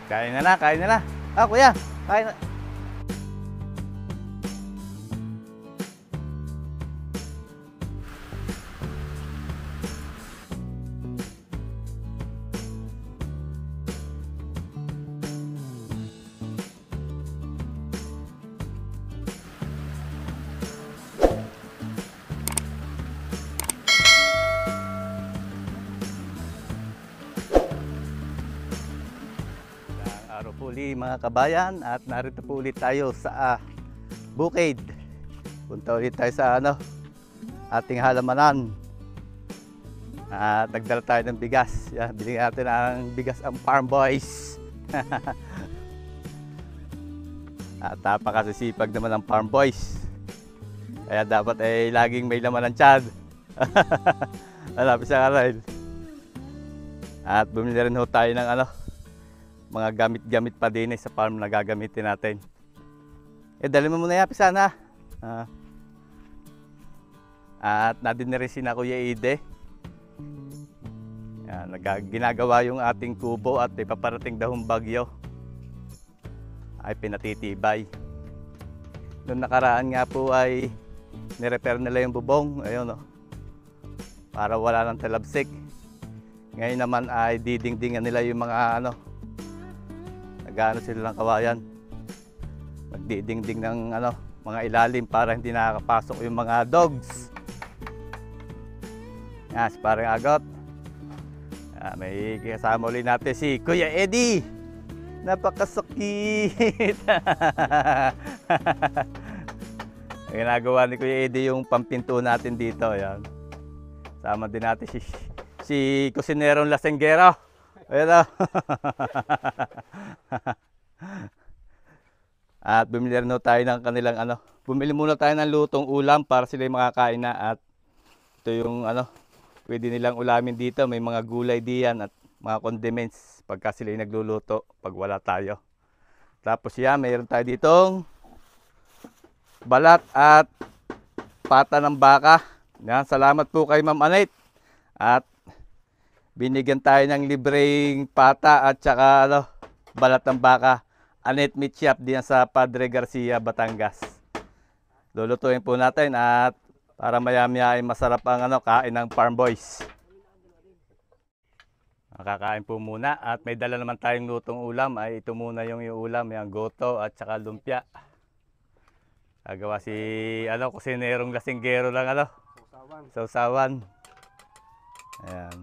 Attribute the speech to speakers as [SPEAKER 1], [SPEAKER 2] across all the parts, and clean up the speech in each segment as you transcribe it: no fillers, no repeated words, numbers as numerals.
[SPEAKER 1] Kain na na, kain na na. Ah, kuya, kain na. Araw po ulit mga kabayan at narito po ulit tayo sa bukid. Punta ulit tayo sa ating halamanan. At nagdala tayo ng bigas. Yan, bilhin natin ang bigas ang Farm Boys. At napakasisipag naman ng Farm Boys. Kaya dapat ay laging may laman ng tiyan. Malapit sa karal. At bumili rin ho tayo ng mga gamit-gamit pa din sa farm na gagamitin natin. Dali mo muna yan, sana. At nadin na rin si na Kuya Ide. Yan, ginagawa yung ating kubo at ipaparating dahong bagyo. Ay pinatitibay. Noong nakaraan nga po ay nirepair nila yung bubong. Ayun, para wala ng talabsik. Ngayon naman ay didingdingan nila yung mga nag-ano sila ng kawayan. Magdidingding ng mga ilalim para hindi nakakapasok yung mga dogs. Yan, si Parang Agot. May kasama ulit natin si Kuya Eddie. Napakasakit. Ginagawa ni Kuya Eddie yung pampinto natin dito. Yan. Sama din natin si Kusinerong Lasenggero. Ayan. At bumili rin tayo ng kanilang bumili muna tayo ng lutong ulam para sila makakain na. At ito yung pwede nilang ulamin dito. May mga gulay diyan at mga condiments pagka sila nagluluto pag wala tayo. Tapos yan, mayroon tayo ditong balat at pata ng baka. Yan, salamat po kay Ma'am Anet. At binigyan tayo ng libreng pata at saka balat ng baka. Anet Meat Shop diyan sa Padre Garcia, Batangas. Lulutuin po natin at para maya-maya ay masarap ang kain ng Farm Boys. Makakain po muna at may dala naman tayong lutong ulam. Ay ito muna yung ulam, yung goto at saka lumpia. Gagawa si Kusinerong Lasenggero lang sausawan. Ayan.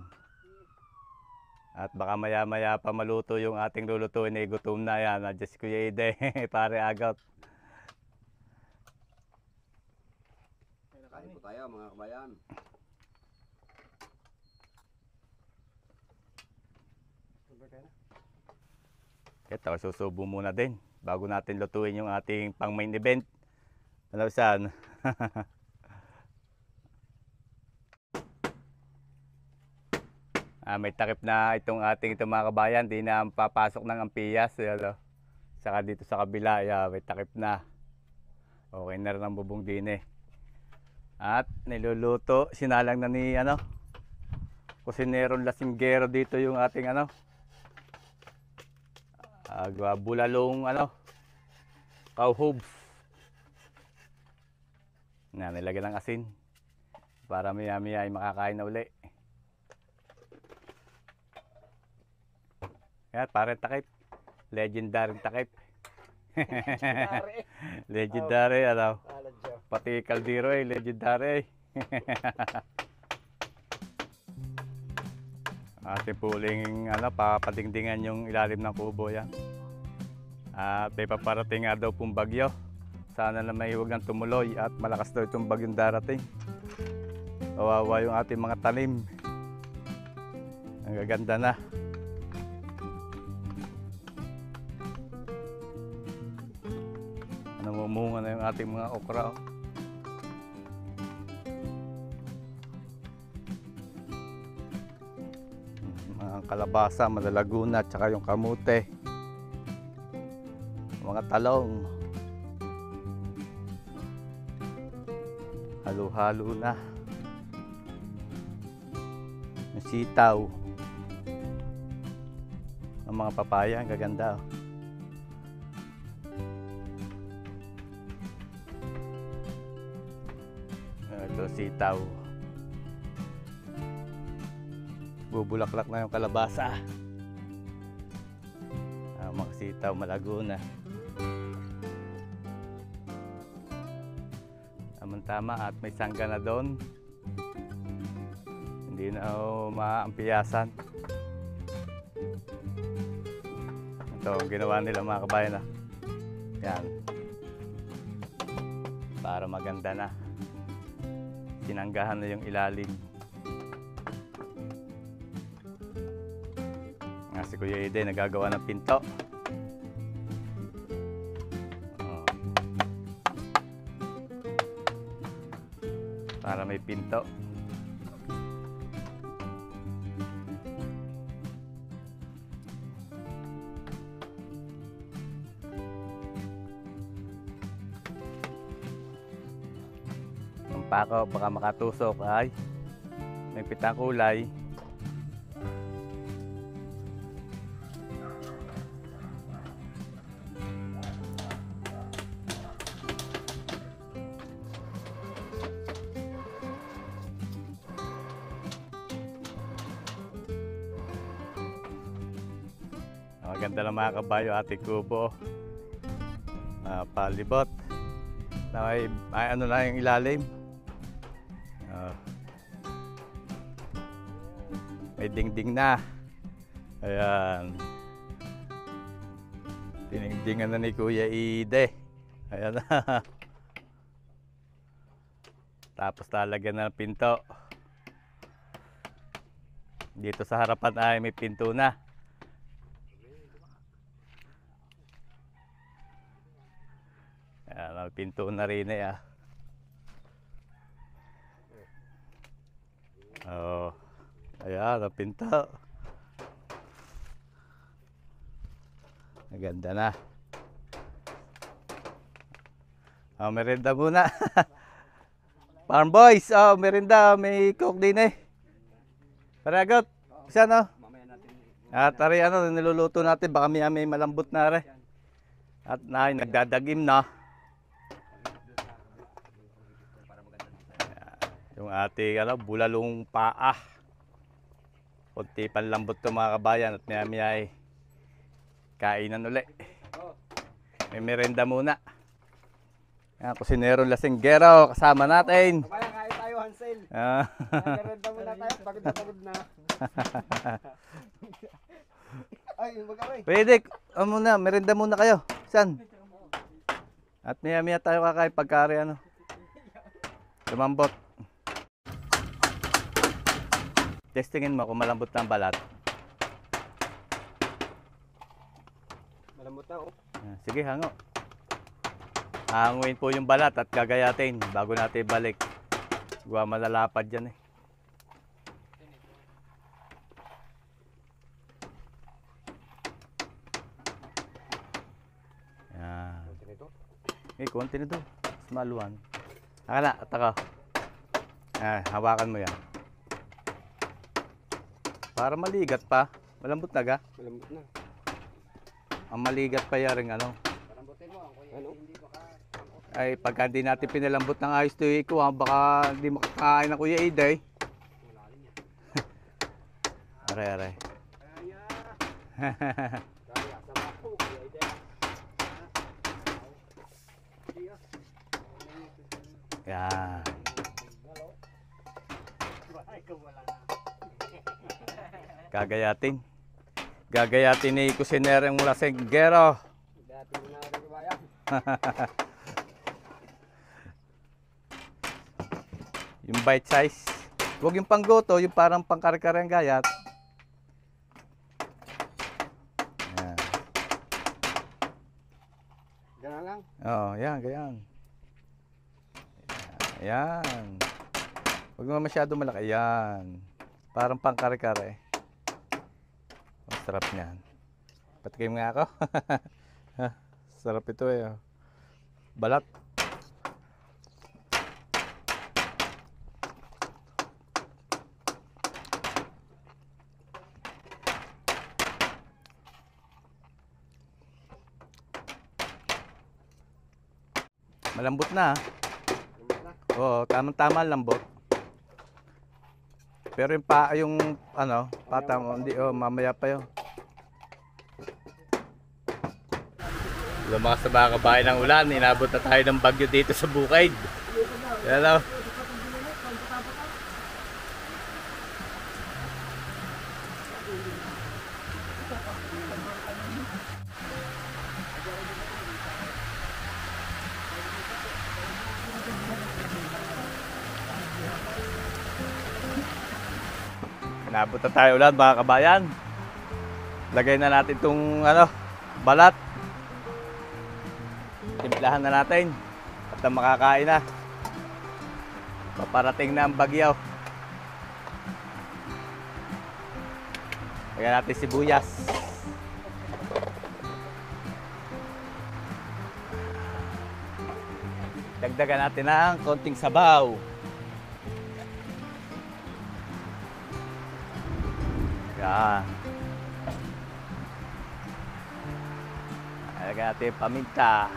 [SPEAKER 1] At baka maya-maya pa maluto yung ating lulutuin na gutom na yan. Nandiyan si Kuya Ide, Pare Agot.
[SPEAKER 2] Kain po tayo mga kabayan.
[SPEAKER 1] Ito, susubo muna din bago natin lutuin yung ating pang main event. Saan? May takip na itong mga kabayan, di na papasok ng ampiyas. Saka dito sa kabila, may takip na. Okay na rin ang bubong din At niluluto, sinalang na ni Kusinerong Lasenggero dito yung ating bulalong cow hooves. Nilagyan ng asin para maya-maya ay makakain na uli. Yan, parang takip. Legendary takip. Legendary, pati kaldero legendary. Ating puling papadingdingan yung ilalim ng kubo yan. At may paparating nga daw pong bagyo. Sana na may huwag ng tumuloy at malakas daw itong bagyong darating. Kawawa yung ating mga tanim. Ang gaganda na. Namumunga na yung ating mga okra. Mga kalabasa, malalaguna, at saka yung kamute. Mga talong. Halo-halo na. Yung sitaw. Ang mga papaya, ang gaganda. Oh. Ito, sitaw. Bubulaklak na yung kalabasa. Mga sitaw, malago na. Tama at may sangga na doon. Hindi na maampiyasan. Ito ang ginawa nila mga kabayan na. Yan. Para maganda na. Sinanggahan na yung ilalim. Nga si Kuya Ide nagagawa ng pinto. Para may pinto. Ang pako baka makatusok ay may pitang kulay. Maganda lang mga kabayo, ating kubo. Palibot. Na may ano na yung ilalim. May dingding na. Ayan. Tiningdingan na ni Kuya Ide. Ayan na. Tapos lalagyan na ng pinto. Dito sa harapan ay may pinto na. Ayan, pinto na rin eh. Oh, ayan, ang pinto. Maganda na. Oh, merenda muna. Farm boys, oh, merenda, may cook din eh. Paragot, isa no? At tari ano, niluluto natin, baka may malambot na rin. At nagdadagim na. Yung ating bulalong paa. Kunti panlambot to mga kabayan at maya ay kainan uli. May merenda muna. Yan, kusinero lasinggero kasama natin.
[SPEAKER 2] Kabayan, kain tayo Hansel. Merenda muna tayo, pagod na pagod na. Ay, magkaway.
[SPEAKER 1] Pwede, muna, merenda muna kayo. San? At maya tayo kakain pagkari lumambot. Testingin mo kung malambot na ang balat.
[SPEAKER 2] Malambot na oh.
[SPEAKER 1] Sige, hango. Hanguin po yung balat at gagayatin bago natin balik. Gawa malalapad dyan eh. Yan. Konti nito. Small one. Akala, ataka. Hawakan mo yan. Para maligat pa. Malambot na ga?
[SPEAKER 2] Malambot na.
[SPEAKER 1] Ang maligat pa yaring
[SPEAKER 2] Palambutin mo, kuya. Ano?
[SPEAKER 1] Ay, pagka hindi natin pinalambot ng ayos to iko, baka hindi makakain na Kuya Ide. Aray. Yan. Gagayatin ni kusinereng mula sa Gero. Yung bite size. Huwag yung panggoto, yung parang pangkare-kare ang gayat. Yan.
[SPEAKER 2] Ganyan lang?
[SPEAKER 1] Oo, yan, ganyan. Yan. Huwag naman masyado malaki. Yan. Parang pangkare-kare. Sarap niyan. Patikim nga ako. Sarap ito eh. Balat. Malambot na. Oo, tamang-tama lambot. Pero yung ano, pata mo, hindi, mamaya pa yun. Lumakas sa mga kabayan ng ulan, inabot na tayo ng bagyo dito sa Bukid. Yan o. Inabot na tayo ulan mga kabayan. Lagay na natin itong ano, balat. Timplahan na natin at na makakain na. Paparating na ang bagyo. Lagyan natin sibuyas. Dagdagan natin ng konting sabaw. Yan. Lagyan natin yung paminta.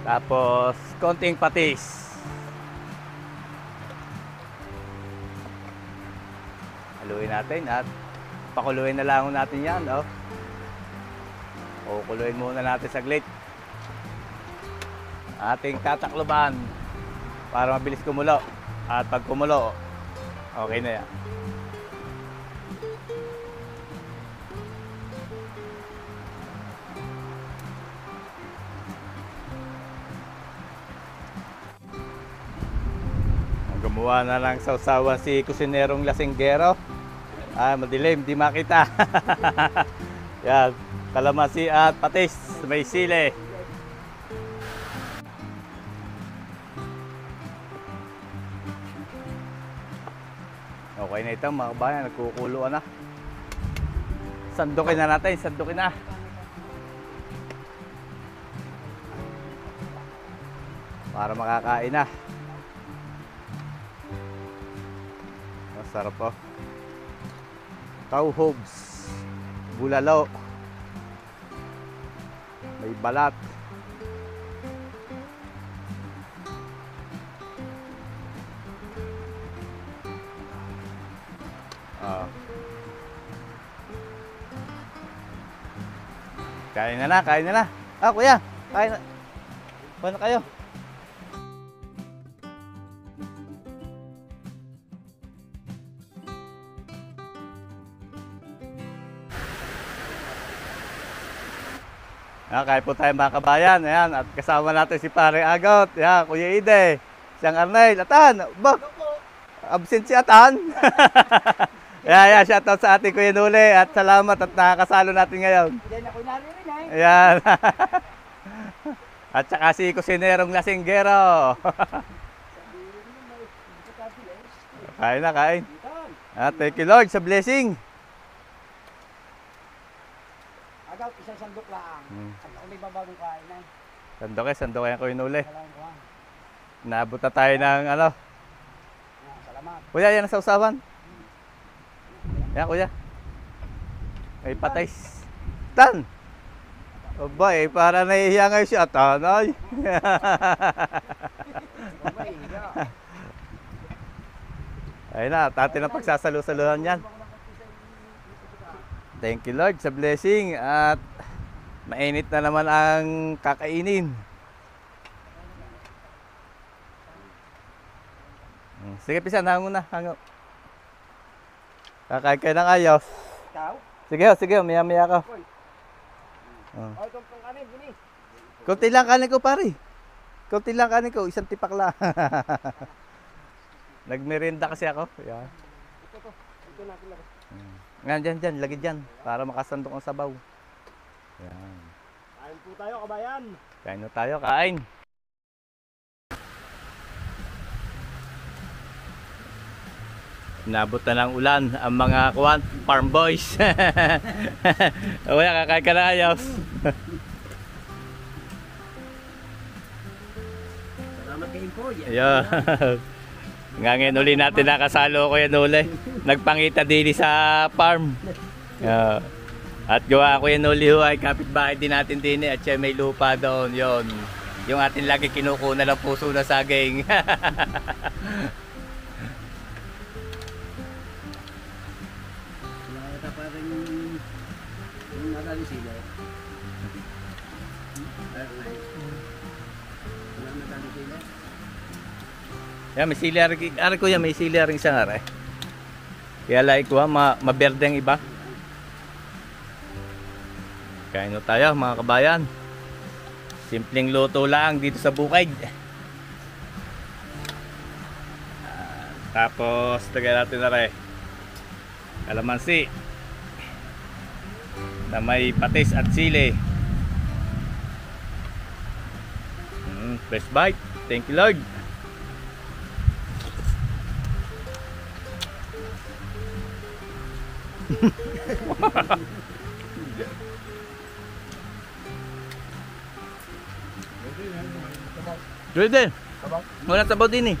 [SPEAKER 1] Tapos, konting patis. Haluin natin at pakuluin na lang natin yan. Oh. Kukuluin muna natin saglit. Ating tatakloban para mabilis kumulo. At pag kumulo, okay na yan. Gumawa na lang sausawan si kusinerong lasinggero. Madilim, di makita. Yan, kalamansi at patis, may sili. Okay na ito mga kabayan, nagkukuluan na. Sandukin na natin, sandukin na. Para makakain na. Masarap po. Tauhogs, bulalo, may balat. Kain na na, kain na na. Kuya, kain na. Paano kayo? Kain po tayo mga kabayan. Ayan, at kasama natin si Pare Agot. Ayan, Kuya Ide. Siyang Arnel. Atan, absent si Atan. Ayan, shoutout sa ating Kuya Nule. At salamat at nakakasalo natin ngayon.
[SPEAKER 2] Yan ako narinig eh.
[SPEAKER 1] Ayan. At saka si kusinerong lasinggero. Kain na, kain. At thank you Lord sa blessing.
[SPEAKER 2] Agaw, isang sandok lang. At ako may babagong kain na.
[SPEAKER 1] Sandok yan Kuya Nule.
[SPEAKER 2] Salamat ko.
[SPEAKER 1] Naabot na tayo ng ano.
[SPEAKER 2] Salamat.
[SPEAKER 1] Kuya, yan ang sausawan. Yan kuya. May patis. Tan! Aba para nahihiya ngayon siya. Tanay. Ayun na, tatin ang pagsasalo-saluhan yan. Thank you Lord sa blessing. At mainit na naman ang kakainin. Sige pisan, hango na. Hango. Kakain kayo ng ayos.
[SPEAKER 2] Ikaw?
[SPEAKER 1] Sige, maya-maya ka.
[SPEAKER 2] Itong kanin, gini.
[SPEAKER 1] Kunti lang kanin ko, pare. Kunti lang kanin ko, isang tipak lang. Nagmerienda kasi ako. Yan.
[SPEAKER 2] Ito natin labas.
[SPEAKER 1] Dyan, lagi dyan. Para makasandok ang sabaw. Yan.
[SPEAKER 2] Kain po tayo, kabayan.
[SPEAKER 1] Kain na tayo, kain. Nabot na ng ulan ang mga farm boys. Kaya kakain ka na ayos.
[SPEAKER 2] Salamat kayo po.
[SPEAKER 1] Ayan. Ngayon uli natin nakasalo ko yan uli. Nagpangita din sa farm. At gawa ko yan uli ho ay kapitbahay din natin din at siya may lupa doon. Yon. Yung atin lagi kinukuna ng puso na saging.
[SPEAKER 2] Nakakita pa rin yung nakali sila. Wala nakali sila.
[SPEAKER 1] Yan, may sili ari ko yan, may sili ring isang ari. Kaya like ko ha, maberde ang iba. Kain na tayo mga kabayan. Simpleng luto lang dito sa bukid. Tapos tagay natin na rin kalamansi na may patis at sili. Best bite. Thank you Lord. Pwede. Walang sabaw din eh.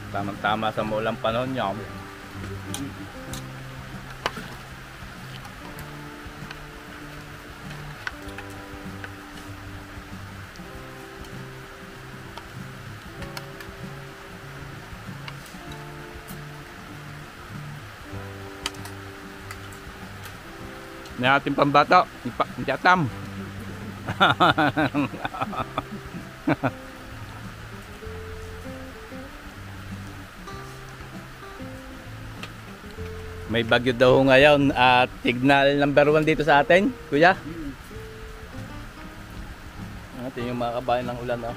[SPEAKER 1] Tamang-tama sa maulang panahon niya. May ating pambata, ipatam. May bagyo daw ngayon at signal number 1 dito sa atin, kuya. Atin yung mga kabayan ng ulan, oh.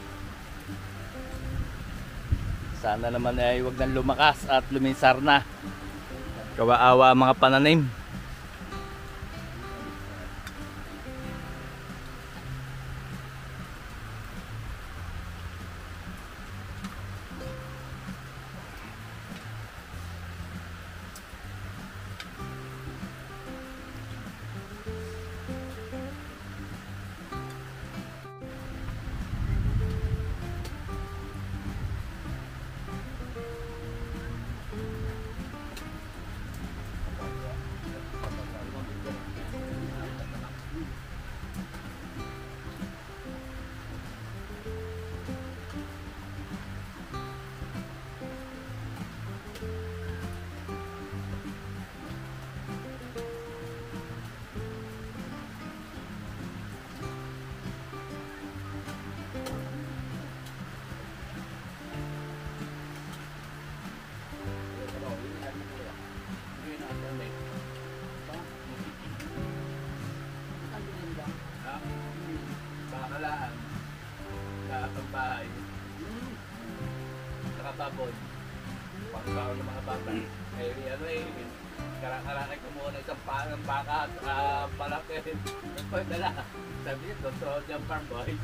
[SPEAKER 1] Sana naman ay wag nang lumakas at luminsar na. Kawaawa ang mga pananim. Bakalaan sa atong bahay. Nakababon. Pagbaon ng mga bata. Karang-karangay kumuha ng isang ng baka at palaki. Nagpagdala. Sabi niya, totoo dyan farm boys.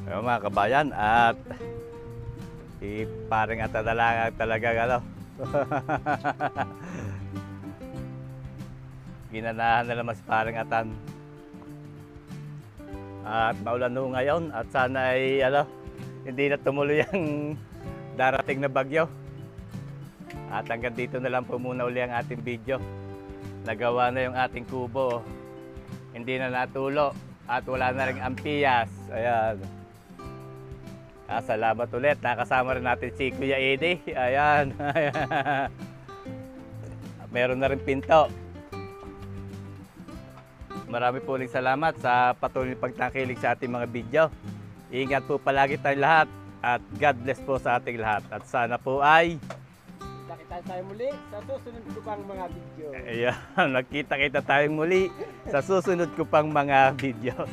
[SPEAKER 1] Ayun mga kabayan, at si paring Atadalaga talaga ano. Ginanahan na naman si paring Atan. At maulan ho ngayon at sana ay hindi na tumuloy ang darating na bagyo. At hanggang dito na lang po muna uli ang ating video. Nagawa na yung ating kubo. Hindi na natulo at wala na ring ampiyas. Ayan. Salamat ulit. Nakasama rin natin si Kuya Eddie. Ayan. Meron na rin pinto. Marami po ulit salamat sa patuloy pagtangkilik sa ating mga video. Ingat po palagi tayong lahat at God bless po sa ating lahat. At sana po ay
[SPEAKER 2] Kita tayo muli sa susunod ko pang mga video.
[SPEAKER 1] ayan, nagkita-kita tayong muli sa susunod ko pang mga videos.